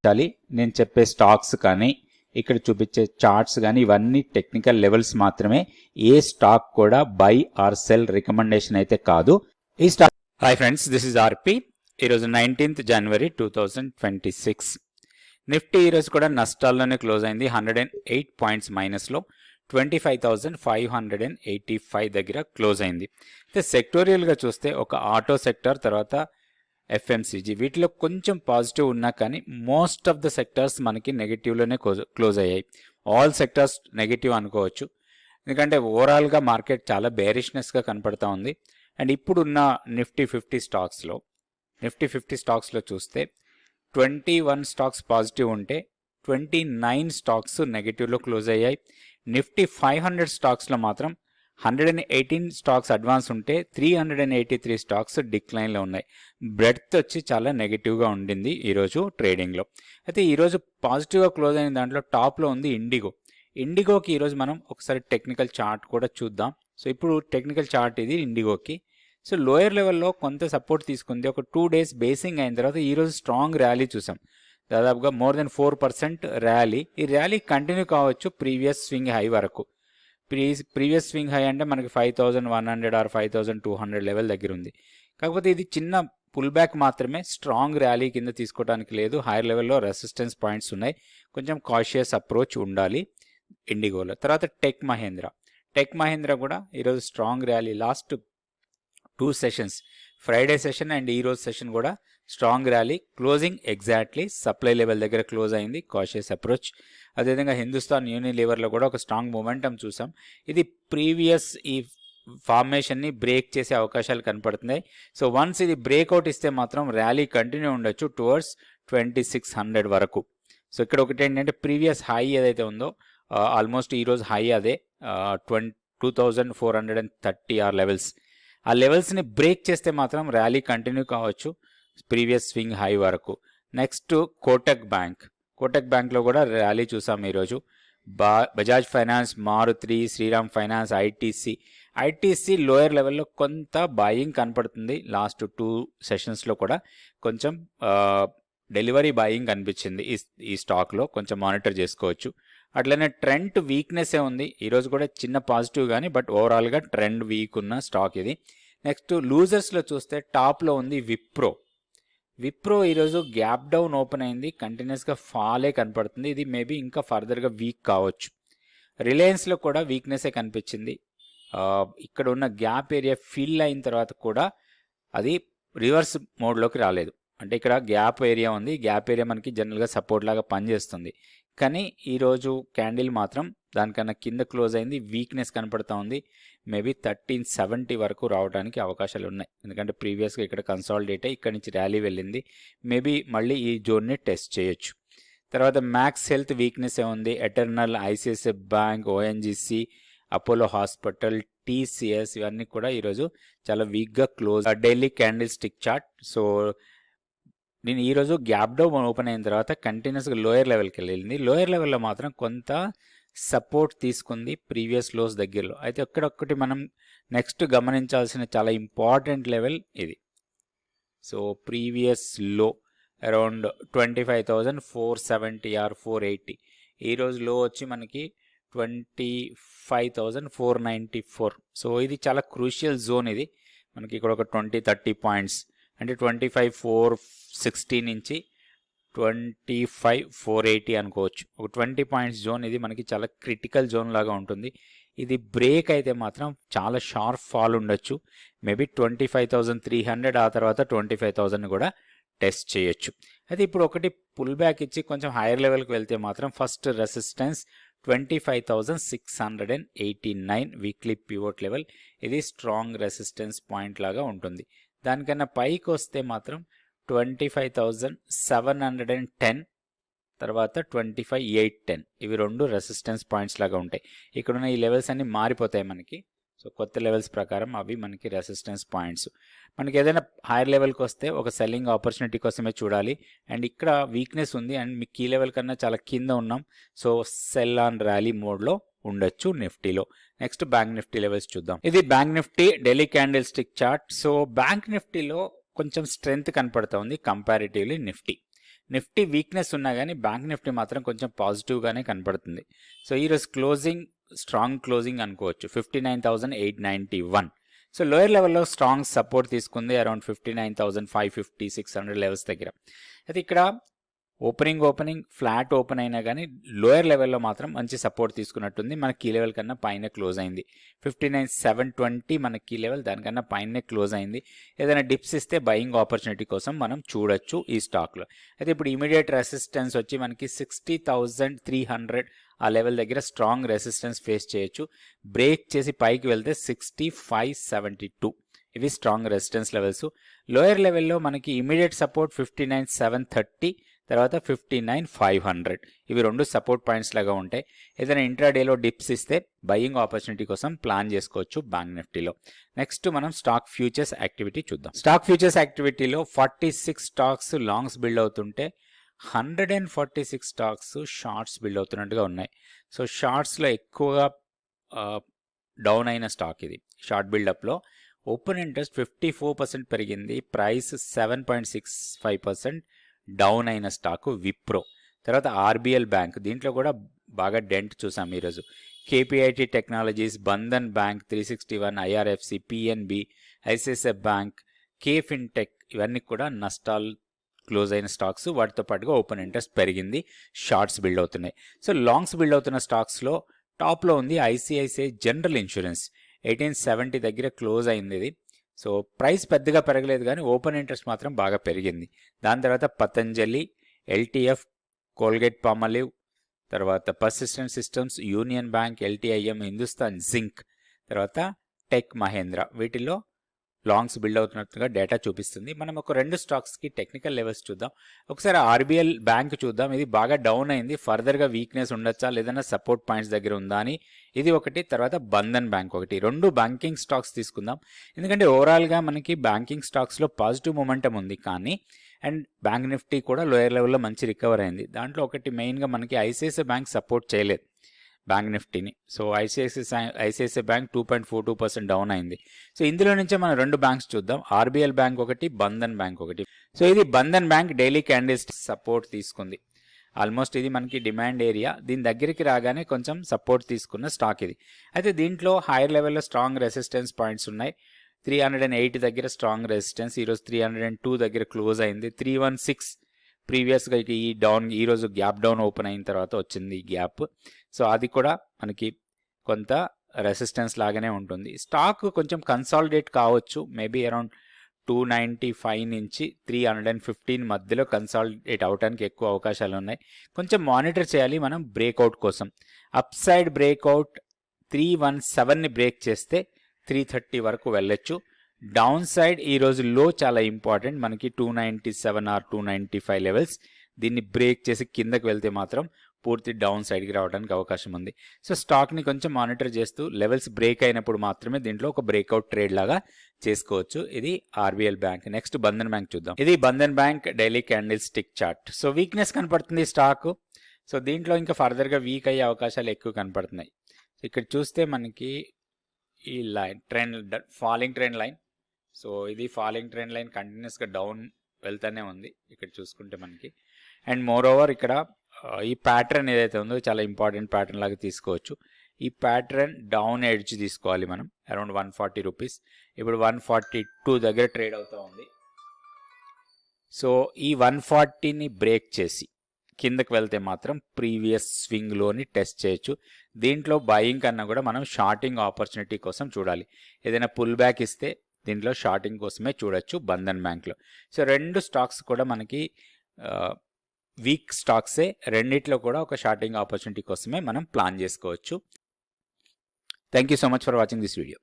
నేను చెప్పే స్టాక్స్ కానీ ఇక్కడ చూపించే చార్ట్స్ కానీ ఇవన్నీ టెక్నికల్ లెవెల్స్ మాత్రమే. ఏ స్టాక్ కూడా బై ఆర్ సెల్ రికమెండేషన్ అయితే కాదు. ఈ stock hi friends, this is RP. ఈరోజు 19th January 2026. నిఫ్టీ ఈరోజు కూడా నష్టాల్లోనే క్లోజ్ అయింది. 108 పాయింట్స్ మైనస్లో 25,585 దగ్గర క్లోజ్ అయింది. అయితే సెక్టోరియల్గా చూస్తే ఒక ఆటో సెక్టర్, తర్వాత ఎఫ్ఎంసీజీ, వీటిలో కొంచెం పాజిటివ్ ఉన్నా కానీ మోస్ట్ ఆఫ్ ద సెక్టర్స్ మనకి నెగిటివ్లోనే క్లోజ్ అయ్యాయి. ఆల్ సెక్టర్స్ నెగిటివ్ అనుకోవచ్చు, ఎందుకంటే ఓవరాల్గా మార్కెట్ చాలా బేరిష్నెస్గా కనపడతా ఉంది. అండ్ ఇప్పుడున్న నిఫ్టీ 50 స్టాక్స్లో చూస్తే 21 స్టాక్స్ పాజిటివ్ ఉంటే 29 స్టాక్స్ నెగిటివ్లో క్లోజ్ అయ్యాయి. నిఫ్టీ 500 స్టాక్స్లో మాత్రం 118 స్టాక్స్ అడ్వాన్స్ ఉంటే 383 స్టాక్స్ డిక్లైన్లో ఉన్నాయి. బ్రెడ్త్ వచ్చి చాలా నెగిటివ్గా ఉండింది ఈరోజు ట్రేడింగ్లో. అయితే ఈరోజు పాజిటివ్గా క్లోజ్ అయిన దాంట్లో టాప్లో ఉంది ఇండిగోకి ఈరోజు మనం ఒకసారి టెక్నికల్ చార్ట్ కూడా చూద్దాం. సో ఇప్పుడు టెక్నికల్ చార్ట్ ఇది ఇండిగోకి. సో లోయర్ లెవెల్లో కొంత సపోర్ట్ తీసుకుంది. ఒక 2 days బేసింగ్ అయిన తర్వాత ఈరోజు స్ట్రాంగ్ ర్యాలీ చూసాం, దాదాపుగా మోర్ దెన్ 4% ర్యాలీ. ఈ ర్యాలీ కంటిన్యూ కావచ్చు ప్రీవియస్ స్వింగ్ హై వరకు. ప్రీవియస్ స్వింగ్ హై అంటే మనకి 5,100 ఆర్ 5,200 లెవెల్ దగ్గర ఉంది. కాకపోతే ఇది చిన్న పుల్ బ్యాక్ మాత్రమే, స్ట్రాంగ్ ర్యాలీ కింద తీసుకోవడానికి లేదు. హైయర్ లెవెల్లో రెసిస్టెన్స్ పాయింట్స్ ఉన్నాయి, కొంచెం కాషియస్ అప్రోచ్ ఉండాలి ఇండిగోలో. తర్వాత టెక్ మహేంద్ర కూడా ఈరోజు strong rally. Last 2 sessions, Friday session and ఈరోజు సెషన్ కూడా strong rally. Closing exactly supply level దగ్గర క్లోజ్ అయింది, కాషియస్ అప్రోచ్. అదేవిధంగా హిందుస్థాన్ యూనిలీవర్లో కూడా ఒక స్ట్రాంగ్ మొమెంటం చూసాం. ఇది ప్రీవియస్ ఈ ఫార్మేషన్ని బ్రేక్ చేసే అవకాశాలు కనపడుతున్నాయి. సో వన్స్ ఇది బ్రేక్అవుట్ ఇస్తే మాత్రం ర్యాలీ కంటిన్యూ ఉండొచ్చు టువర్డ్స్ 2600 వరకు. సో ఇక్కడ ఒకటి ఏంటంటే ప్రీవియస్ హై ఏదైతే ఉందో ఆల్మోస్ట్ ఈరోజు హై అదే 2430 ఆర్ లెవెల్స్. ఆ లెవెల్స్ని బ్రేక్ చేస్తే మాత్రం ర్యాలీ కంటిన్యూ కావచ్చు ప్రీవియస్ స్వింగ్ హై వరకు. నెక్స్ట్ కోటక్ బ్యాంక్లో కూడా ర్యాలీ చూసాం ఈరోజు. Bajaj finance, Maruti, Shriram finance, ITC lower లెవెల్లో కొంత బాయింగ్ కనపడుతుంది. లాస్ట్ 2 సెషన్స్లో కూడా కొంచెం డెలివరీ బాయింగ్ కనిపించింది ఈ స్టాక్లో, కొంచెం మానిటర్ చేసుకోవచ్చు. అట్లనే ట్రెండ్ వీక్నెస్ ఉంది ఈరోజు కూడా, చిన్న పాజిటివ్ కానీ బట్ ఓవరాల్గా ట్రెండ్ వీక్ ఉన్న స్టాక్ ఇది. నెక్స్ట్ లూజర్స్లో చూస్తే టాప్లో ఉంది విప్రో ఈరోజు గ్యాప్ డౌన్ ఓపెన్ అయింది, కంటిన్యూస్గా ఫాలే కనపడుతుంది. ఇది మేబీ ఇంకా ఫర్దర్గా వీక్ కావచ్చు. రిలయన్స్లో కూడా వీక్నెసే కనిపించింది. ఇక్కడ ఉన్న గ్యాప్ ఏరియా ఫిల్ అయిన తర్వాత కూడా అది రివర్స్ మోడ్లోకి రాలేదు. అంటే ఇక్కడ గ్యాప్ ఏరియా ఉంది, గ్యాప్ ఏరియా మనకి జనరల్గా సపోర్ట్ లాగా పనిచేస్తుంది. కానీ ఈరోజు క్యాండిల్ మాత్రం దానికన్నా కింద క్లోజ్ అయింది, వీక్నెస్ కనపడుతూ ఉంది. మేబీ 1370 వరకు రావడానికి అవకాశాలు ఉన్నాయి, ఎందుకంటే ప్రీవియస్గా ఇక్కడ కన్సాలిడేట్ అయ్యి ఇక్కడ నుంచి ర్యాలీ వెళ్ళింది. మేబీ మళ్ళీ ఈ జోన్ని టెస్ట్ చేయొచ్చు. తర్వాత మ్యాక్స్ హెల్త్ వీక్నెస్ ఉంది, eternal, ICICI bank, ONGC, Apollo hospital, TCS ఇవన్నీ కూడా ఈరోజు చాలా వీక్గా close. Daily candle stick chart. So నేను ఈరోజు గ్యాప్ డౌన్ ఓపెన్ అయిన తర్వాత కంటిన్యూస్గా లోయర్ లెవెల్కి వెళ్ళింది. లోయర్ లెవెల్లో మాత్రం కొంత సపోర్ట్ తీసుకుంది ప్రీవియస్ లోస్ దగ్గరలో. అయితే ఒక్కటి మనం నెక్స్ట్ గమనించాల్సిన చాలా ఇంపార్టెంట్ లెవెల్ ఇది. సో ప్రీవియస్ లో అరౌండ్ 25,470 ఆర్ 480. ఈరోజు లో వచ్చి మనకి 25,494. సో ఇది చాలా క్రూషియల్ జోన్. ఇది మనకి ఇక్కడ ఒక 20-30 పాయింట్స్, అంటే 25,460 నుంచి 25,480 అనుకోవచ్చు. ఒక 20 పాయింట్స్ జోన్ ఇది మనకి చాలా క్రిటికల్ జోన్ లాగా ఉంటుంది. ఇది బ్రేక్ అయితే మాత్రం చాలా షార్ప్ ఫాల్ ఉండొచ్చు. మేబీ 25,300, ఆ తర్వాత 25,000 కూడా టెస్ట్ చేయొచ్చు. అయితే ఇప్పుడు ఒకటి పుల్ బ్యాక్ ఇచ్చి కొంచెం హైయర్ లెవెల్కి వెళ్తే మాత్రం first resistance 25,689 weekly pivot level. ఇది స్ట్రాంగ్ రెసిస్టెన్స్ పాయింట్ లాగా ఉంటుంది. దానికన్నా పైకి వస్తే మాత్రం 25,710, తర్వాత 25,810, ఇవి 2 రెసిస్టెన్స్ పాయింట్స్ లాగా ఉంటాయి. ఇక్కడున్న ఈ లెవెల్స్ అన్ని మారిపోతాయి మనకి. సో కొత్త లెవెల్స్ ప్రకారం అవి మనకి రెసిస్టెన్స్ పాయింట్స్. మనకి ఏదైనా హైయర్ లెవెల్కి వస్తే ఒక సెల్లింగ్ ఆపర్చునిటీ కోసమే చూడాలి. అండ్ ఇక్కడ వీక్నెస్ ఉంది అండ్ మీ కీ లెవెల్ కన్నా చాలా కింద ఉన్నాం. సో సెల్ ఆన్ ర్యాలీ మోడ్లో ఉండొచ్చు నిఫ్టీలో. నెక్స్ట్ బ్యాంక్ నిఫ్టీ లెవెల్స్ చూద్దాం. ఇది bank Nifty daily candle stick chart. So bank నిఫ్టీలో కొంచెం స్ట్రెంగ్త్ కనపడుతూ ఉంది కంపారిటివ్లీ నిఫ్టీ. నిఫ్టీ వీక్నెస్ ఉన్నా కానీ బ్యాంక్ నిఫ్టీ మాత్రం కొంచెం పాజిటివ్గానే కనపడుతుంది. సో ఈరోజు క్లోజింగ్ స్ట్రాంగ్ క్లోజింగ్ అనుకోవచ్చు, 59,891. సో లోయర్ లెవెల్లో స్ట్రాంగ్ సపోర్ట్ తీసుకుంది అరౌండ్ 59,550, 600 లెవెల్స్ దగ్గర. అయితే ఇక్కడ ఓపెనింగ్ ఫ్లాట్ ఓపెన్ అయినా కానీ లోయర్ లెవెల్లో మాత్రం మంచి సపోర్ట్ తీసుకున్నట్టుంది. మన కీ లెవెల్ కన్నా పైన క్లోజ్ అయింది. 59,720 మన కీ లెవెల్, దానికన్నా పైనే క్లోజ్ అయింది. ఏదైనా డిప్స్ ఇస్తే బయింగ్ ఆపర్చునిటీ కోసం మనం చూడొచ్చు ఈ స్టాక్లో. అయితే ఇప్పుడు ఇమీడియట్ రెసిస్టెన్స్ వచ్చి మనకి 60,300 ఆ లెవెల్ దగ్గర స్ట్రాంగ్ రెసిస్టెన్స్ ఫేస్ చేయొచ్చు. బ్రేక్ చేసి పైకి వెళ్తే 65,72 ఇవి స్ట్రాంగ్ రెసిస్టెన్స్ లెవెల్స్. లోయర్ లెవెల్లో మనకి ఇమీడియట్ సపోర్ట్ 59,730, తర్వాత 59,500 ఇవి రెండు సపోర్ట్ పాయింట్స్ లాగా ఉంటాయి. ఏదైనా ఇంట్రాడేలో డిప్స్ ఇస్తే బయింగ్ ఆపర్చునిటీ కోసం ప్లాన్ చేసుకోవచ్చు బ్యాంక్ నిఫ్టీలో. నెక్స్ట్ మనం స్టాక్ ఫ్యూచర్స్ యాక్టివిటీ చూద్దాం. స్టాక్ ఫ్యూచర్స్ యాక్టివిటీలో 46 స్టాక్స్ లాంగ్స్ బిల్డ్ అవుతుంటే 146 స్టాక్స్ షార్ట్స్ బిల్డ్ అవుతున్నట్టుగా ఉన్నాయి. సో షార్ట్స్లో ఎక్కువగా డౌన్ అయిన స్టాక్ ఇది. షార్ట్ బిల్డప్లో ఓపెన్ ఇంట్రెస్ట్ 54% పెరిగింది, ప్రైస్ 7.65% డౌన్ అయిన స్టాకు విప్రో. తర్వాత ఆర్బిఎల్ బ్యాంక్, దీంట్లో కూడా బాగా డెంట్ చూసాం ఈరోజు. KPIT technologies, Bandhan bank 361, IRFC, PNB, ICICI bank, K fintech ఇవన్నీ కూడా నష్టాలు క్లోజ్ అయిన స్టాక్స్. వాటితో పాటుగా ఓపెన్ ఇంట్రెస్ట్ పెరిగింది, షార్ట్స్ బిల్డ్ అవుతున్నాయి. సో లాంగ్స్ బిల్డ్ అవుతున్న స్టాక్స్లో టాప్లో ఉంది ఐసిఐసిఐ జనరల్ ఇన్సూరెన్స్, 1870 దగ్గర క్లోజ్ అయింది ఇది. సో ప్రైస్ పెద్దగా పెరగలేదు కానీ ఓపెన్ ఇంట్రెస్ట్ మాత్రం బాగా పెరిగింది. దాని తర్వాత పతంజలి, ఎల్టీఎఫ్, కోల్గేట్ పామలివ్, తర్వాత persistent systems, union bank, LTIM, Hindustan zinc, తర్వాత టెక్ మహేంద్ర వీటిల్లో లాంగ్స్ బిల్డ్ అవుతున్నట్టుగా డేటా చూపిస్తుంది. మనం ఒక రెండు స్టాక్స్కి టెక్నికల్ లెవెల్స్ చూద్దాం. ఒకసారి ఆర్బిఎల్ బ్యాంక్ చూద్దాం. ఇది బాగా డౌన్ అయింది, ఫర్దర్గా వీక్నెస్ ఉండొచ్చా లేదన్నా సపోర్ట్ పాయింట్స్ దగ్గర ఉందా అని ఇది ఒకటి. తర్వాత బంధన్ బ్యాంక్ ఒకటి. రెండు బ్యాంకింగ్ స్టాక్స్ తీసుకుందాం, ఎందుకంటే ఓవరాల్గా మనకి బ్యాంకింగ్ స్టాక్స్లో పాజిటివ్ మొమెంటం ఉంది. కానీ అండ్ బ్యాంక్ నిఫ్టీ కూడా లోయర్ లెవెల్లో మంచి రికవర్ అయింది. దాంట్లో ఒకటి మెయిన్గా మనకి ఐసిఐసిఐ బ్యాంక్ సపోర్ట్ చేయలేదు బ్యాంక్ నిఫ్టీని. సో ఐసిఐసిఐ బ్యాంక్ 2.42% డౌన్ అయింది. సో ఇందులో నుంచే మనం రెండు బ్యాంక్స్ చూద్దాం, ఆర్బిఎల్ బ్యాంక్ ఒకటి, బంధన్ బ్యాంక్ ఒకటి. సో ఇది Bandhan bank daily candles support తీసుకుంది. ఆల్మోస్ట్ ఇది మనకి డిమాండ్ ఏరియా, దీని దగ్గరికి రాగానే కొంచెం సపోర్ట్ తీసుకున్న స్టాక్ ఇది. అయితే దీంట్లో హైయర్ లెవెల్లో స్ట్రాంగ్ రెసిస్టెన్స్ పాయింట్స్ ఉన్నాయి. 308 దగ్గర స్ట్రాంగ్ రెసిస్టెన్స్, ఈరోజు 302 దగ్గర క్లోజ్ అయింది. 316 ప్రీవియస్గా ఈ డౌన్, ఈరోజు గ్యాప్ డౌన్ ఓపెన్ అయిన తర్వాత వచ్చింది ఈ గ్యాప్. సో అది కూడా మనకి కొంత రెసిస్టెన్స్ లాగానే ఉంటుంది. స్టాక్ కొంచెం కన్సాలిడేట్ కావచ్చు, మేబీ అరౌండ్ 295 నుంచి 315 మధ్యలో కన్సాలిడేట్ అవడానికి ఎక్కువ అవకాశాలు ఉన్నాయి. కొంచెం మానిటర్ చేయాలి మనం బ్రేక్అవుట్ కోసం. అప్ సైడ్ బ్రేక్అవుట్ 317ని బ్రేక్ చేస్తే 330 వరకు వెళ్ళొచ్చు. డౌన్ సైడ్ ఈరోజు లో చాలా ఇంపార్టెంట్, మనకి 297 ఆర్ 295 లెవెల్స్. దీన్ని బ్రేక్ చేసి కిందకి వెళ్తే మాత్రం పూర్తి డౌన్ సైడ్కి రావడానికి అవకాశం ఉంది. సో స్టాక్ని కొంచెం మానిటర్ చేస్తూ లెవెల్స్ బ్రేక్ అయినప్పుడు మాత్రమే దీంట్లో ఒక బ్రేక్అవుట్ ట్రేడ్ లాగా చేసుకోవచ్చు. ఇది RBL bank. Next Bandhan bank చూద్దాం. ఇది Bandhan bank daily candle stick chart. So weakness కనపడుతుంది స్టాక్. సో దీంట్లో ఇంకా ఫర్దర్గా వీక్ అయ్యే అవకాశాలు ఎక్కువ కనపడుతున్నాయి. ఇక్కడ చూస్తే మనకి ఈ line trend falling trend line. So ఇది ఫాలింగ్ ట్రెండ్ లైన్ కంటిన్యూస్గా డౌన్ వెళ్తూనే ఉంది ఇక్కడ చూసుకుంటే మనకి. అండ్ మోర్ ఓవర్ ఇక్కడ ఈ ప్యాటర్న్ ఏదైతే ఉందో చాలా ఇంపార్టెంట్ ప్యాటర్న్ లాగా తీసుకోవచ్చు. ఈ ప్యాటర్న్ డౌన్ ఎడ్జ్ తీసుకోవాలి మనం, అరౌండ్ 140 రూపీస్. ఇప్పుడు 142 దగ్గర ట్రేడ్ అవుతూ ఉంది. సో ఈ 140ని బ్రేక్ చేసి కిందకి వెళ్తే మాత్రం ప్రీవియస్ స్వింగ్లోని టెస్ట్ చేయొచ్చు. దీంట్లో బయింగ్ కన్నా కూడా మనం షార్టింగ్ ఆపర్చునిటీ కోసం చూడాలి. ఏదైనా పుల్ బ్యాక్ ఇస్తే దీంట్లో షార్టింగ్ కోసమే చూడొచ్చు బంధన్ బ్యాంక్లో. సో రెండు స్టాక్స్ కూడా మనకి వీక్ స్టాక్సే, రెండిట్లో కూడా ఒక షార్టింగ్ ఆపర్చునిటీ కోసమే మనం ప్లాన్ చేసుకోవచ్చు. Thank you so much for watching this video.